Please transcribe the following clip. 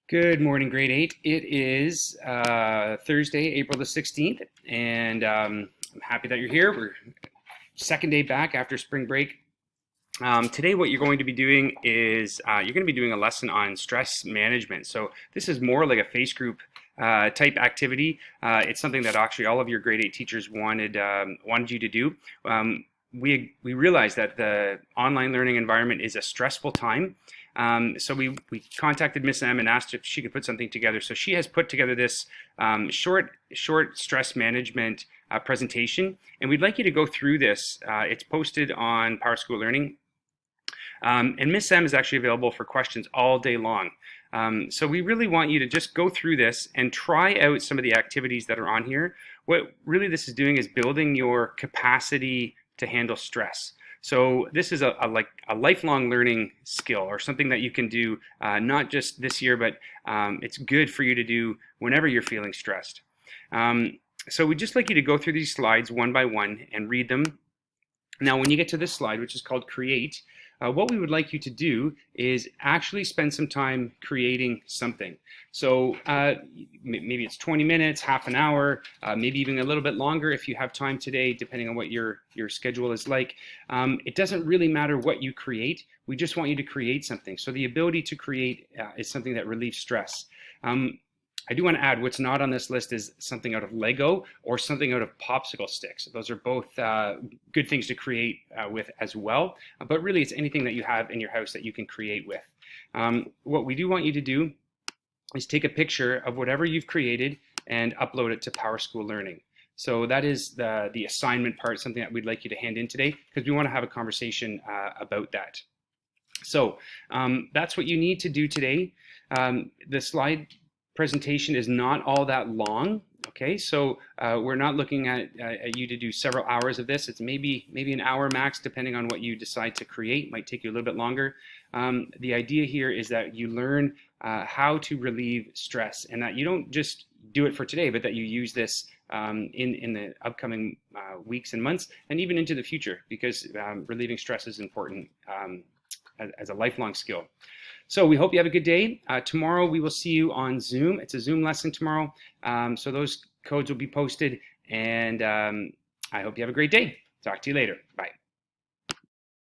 Good morning, grade 8. It is Thursday, April the 16th, and I'm happy that you're here. We're second day back after spring break. Today, what you're going to be doing is you're going to be doing a lesson on stress management. So this is more like a face group type activity. It's something that actually all of your grade 8 teachers wanted you to do. We realized that the online learning environment is a stressful time. So we contacted Miss M and asked if she could put something together. So she has put together this short stress management presentation, and we'd like you to go through this. It's posted on PowerSchool Learning, and Miss M is actually available for questions all day long. So we really want you to just go through this and try out some of the activities that are on here. What really this is doing is building your capacity to handle stress. So this is a lifelong learning skill, or something that you can do not just this year, but it's good for you to do whenever you're feeling stressed. So we'd just like you to go through these slides one by one and read them. Now, when you get to this slide, which is called Create, what we would like you to do is actually spend some time creating something. So maybe it's 20 minutes, half an hour, maybe even a little bit longer if you have time today, depending on what your schedule is like. It doesn't really matter what you create. We just want you to create something. So the ability to create is something that relieves stress. I do want to add, what's not on this list is something out of Lego or something out of popsicle sticks. Those are both good things to create with as well, but really it's anything that you have in your house that you can create with. What we do want you to do is take a picture of whatever you've created and upload it to PowerSchool Learning. So that is the assignment part, something that we'd like you to hand in today, because we want to have a conversation about that. So that's what you need to do today. The slide presentation is not all that long. Okay, so we're not looking at you to do several hours of this. It's maybe an hour max, depending on what you decide to create. It might take you a little bit longer. The idea here is that you learn how to relieve stress, and that you don't just do it for today, but that you use this in the upcoming weeks and months, and even into the future, because relieving stress is important as a lifelong skill. So we hope you have a good day. Tomorrow we will see you on Zoom. It's a Zoom lesson tomorrow. So those codes will be posted, and I hope you have a great day. Talk to you later. Bye.